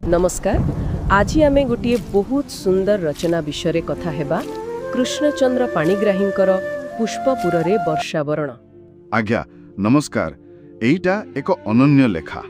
नमस्कार। आज आमे गोटे बहुत सुंदर रचना विषय कथा हेबा कृष्णचंद्र पाणिग्राहींकर पुष्पपुर रे वर्षावरण। आज्ञा नमस्कार। एईटा एक अनन्य लेखा।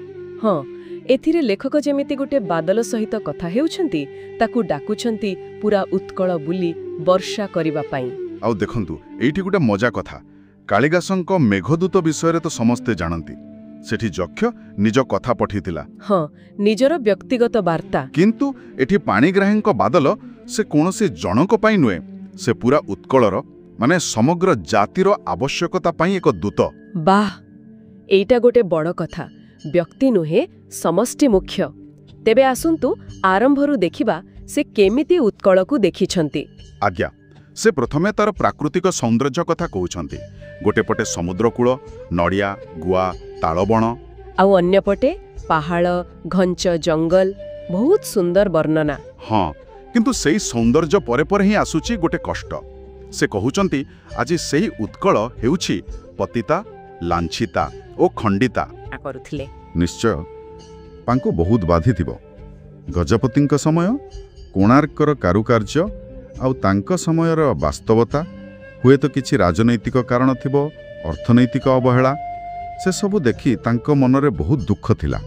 हाँ, एथिरे लेखक जेमिति गोटे बादल सहित कथा हेउछंती ताकू डाकुछंती पूरा उत्कल बुली वर्षा करिबा पई। आउ देखंतु एईठी गोटे मजा कथा। कालिदासंक मेघदूत विषय तो समस्ते जानती। सेठी जक्ष निज कथा पठितिला। हाँ, निजर व्यक्तिगत वार्ता। किंतु एठी पाणिग्राहींक बादल से कोनोसी जनक पई नुए, से पूरा उत्कलर माने समग्र जातिर आवश्यकता पई एक दूत। बाह, एईटा गोटे बड़ कथा। व्यक्ति नुहे समष्टि मुख्य। तेबे आसुंतु आरंभरू देखिबा से केमिति उत्कलकू देखिछंती। आज्ञा से प्रथमे तार प्राकृतिक सौंदर्य कथा कहउछंती। गोटे पटे समुद्रकूल, नड़िया, गुआ, तालबण, आउ अन्य पटे पहाड़, घंच जंगल, बहुत सुंदर वर्णना। हाँ, किंतु सेई सौंदर्य परे परे ही आसुची गोटे कष्ट। से कहउचंती आज सेई उत्कल हेउची पतिता, लांछिता ओ खंडिता करुथिले। निश्चय तांको बहुत बाधिथिबो। गजपतिंक समय, कोणार्कर कारुकार्य आउ तांक समयर वास्तवता, हुए तो किछि राजनैतिक कारण थिबो, अर्थनैतिक अवहेला, से सबु देखि तांक मनरे बहुत दुख थिला।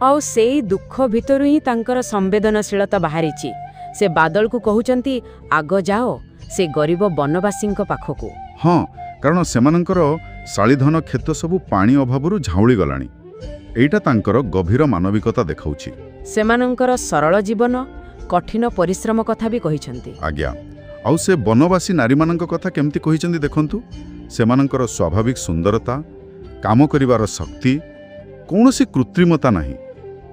आउ सेई दुख भितरु ही तांकर संवेदनशीलता बाहरिछि। से बादल को कहउचंती आग जाओ से गरीब वनवासींक पाखकू। हाँ, कारण सेमानंकर शाळीधन खेत सबु पानी अभावरु झाउली गलाणी। एईटा तांकर गभीर मानविकता देखाउछि। सेमानंकर सरल जीवन, कठिन परिश्रम कथा भी कहिसंती। आज्ञा आउ से वनवासी नारी मानंक कथा केमती कहिसंती देखंतु। सेमानंकर स्वाभाविक सुंदरता, काम करिवार शक्ति, कौनसी कृत्रिमता नहीं।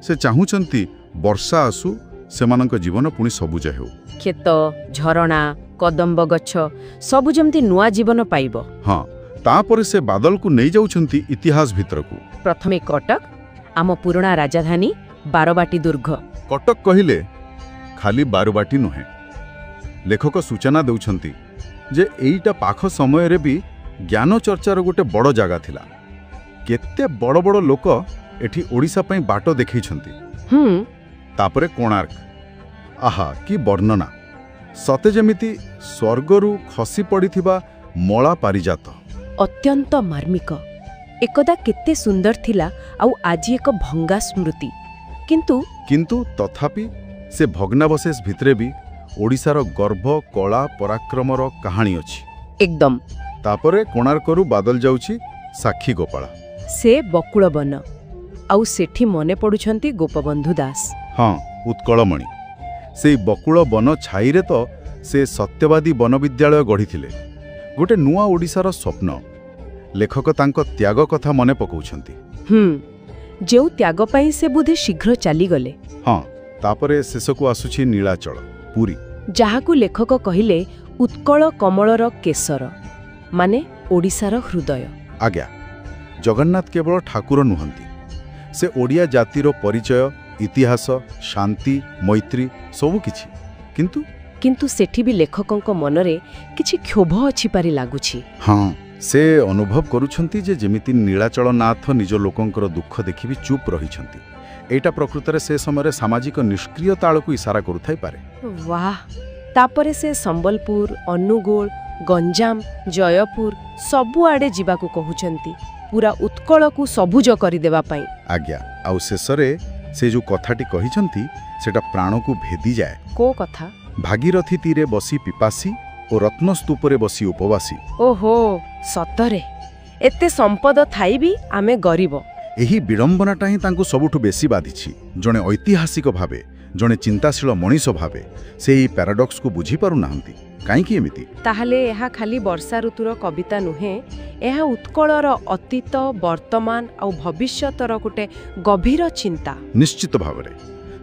से चाहुचंती वर्षा आसु सेमानंक जीवन पुणी सबुज हेउ। खेत, झरणा, कदम्ब गछ सबु जमती नुआ जीवन पाइबो। हाँ, तापर से बादल को नहीं जाउछंती इतिहास भितरकू। प्रथमे कटक, आम पुराणा राजधानी बारबाटी दुर्ग। कटक कहिले खाली बारबाटी नुहे। लेखक सूचना देउछंती जे एईटा पाख समय रे भी ज्ञान चर्चार गोटे बड़ जागा थिला। केते बड़ बड़ लोक एठी ओडिसा पई बाट देखैछंती। तापरे कोणार्क, आहा कि वर्णना! सते जेमिति स्वर्गरु खसी पड़िथिबा मळा पारिजात। अत्यंत मार्मिक। एकदा केते सुंदर थिला आउ आज एक भंगा स्मृति। किंतु तथापि से भग्नावशेष भितरे भी ओडिसार गर्भ, कला, पराक्रमर कहानी अछि। एकदम। तापरे कोणार्करु बादल जाउछि साक्षी गोपाला। से बकुल वन आउ सेठी मने पडुछंती गोपबंधु दास। हाँ, उत्कलमणि। से बकुल वन छाईरे तो से सत्यवादी वन विद्यालय गढ़िथिले। गोटे नुआ ओडिसार स्वप्न। लेखक तांको त्याग कथा मने पकाउछंती। जेउ त्याग पई से बुधे शीघ्र चली गले। हाँ, तापरे शेषकु आसुछि नीलाचल, पुरी, जाहाकू लेखक कहिले उत्कल कमलर केसर, माने ओडिसार हृदय। आज्ञा जगन्नाथ केवल ठाकुर नुहंती। से ओडिया जातिर परिचय, इतिहास, शांति, मैत्री सबु किछि। किंतु सेठी भी लेखकंक मनरे किछि क्षोभ अछि पारि लागुछि। हाँ, से अनुभव करुछंती जे जेमिति नीलाचल नाथ निज लोकंकर दुख देखि भी चुप रहिछंती। एटा प्रकृतरे से समय सामाजिक निष्क्रियता को इशारा करुथाई पारे। वाह! तापरे से संबलपुर, अनुगोल, गंजाम, जयपुर सबु आडे जीवाकू कहउछंती, पूरा उत्कल को सबुज करि देबा पई। आज्ञा आउ शेषरे से जो कथाटी कहिछंती सेटा प्राण को भेदी जाए। को कथा? भागीरथी तीरे बसी पिपासी और रत्नस्तूपरे बसी उपवासी। ओहो, सतरे एते संपद थाई भी आमे गरीब। एही विडंबनाटा ही तांको सबुठु बेसी बाधिछि। जणे ऐतिहासिक भावे, जणे चिंताशील मनीष भावे से ही पैराडॉक्स को बुझी पारु नाहंती। काईकि एमिति? ताहले एहा खाली वर्षा ऋतुर कविता नुहे, एहा उत्कलर अतीत, वर्तमान आउ भविष्यतर गोटे गभीर चिंता। निश्चित भावरे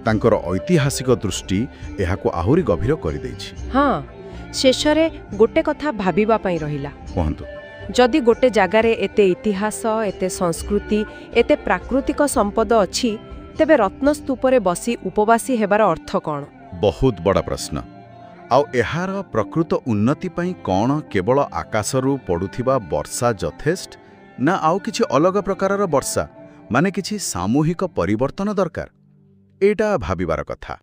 तांकर ऐतिहासिक दृष्टि एहाको आहुरी गभीर करि दैछि। हाँ, शेषरे गोटे कथा भाबिबा पई रहिला। कहंतु, जदि गोटे जगार एते इतिहास, एते संस्कृति, एते प्राकृतिक संपद अछि, तेबे रत्नस्तूपरे बसी उपवासी हेबार अर्थ कौन? बहुत बड़ा प्रश्न। आउ एहार प्रकृत उन्नति पई कौन केवल आकाशरू पड़ुथिबा वर्षा यथेष्ट, ना आउ किछि अलग प्रकारर वर्षा, माने किछि सामूहिक परिवर्तन दरकार? ଏଇଟା ଭାବିବାର କଥା।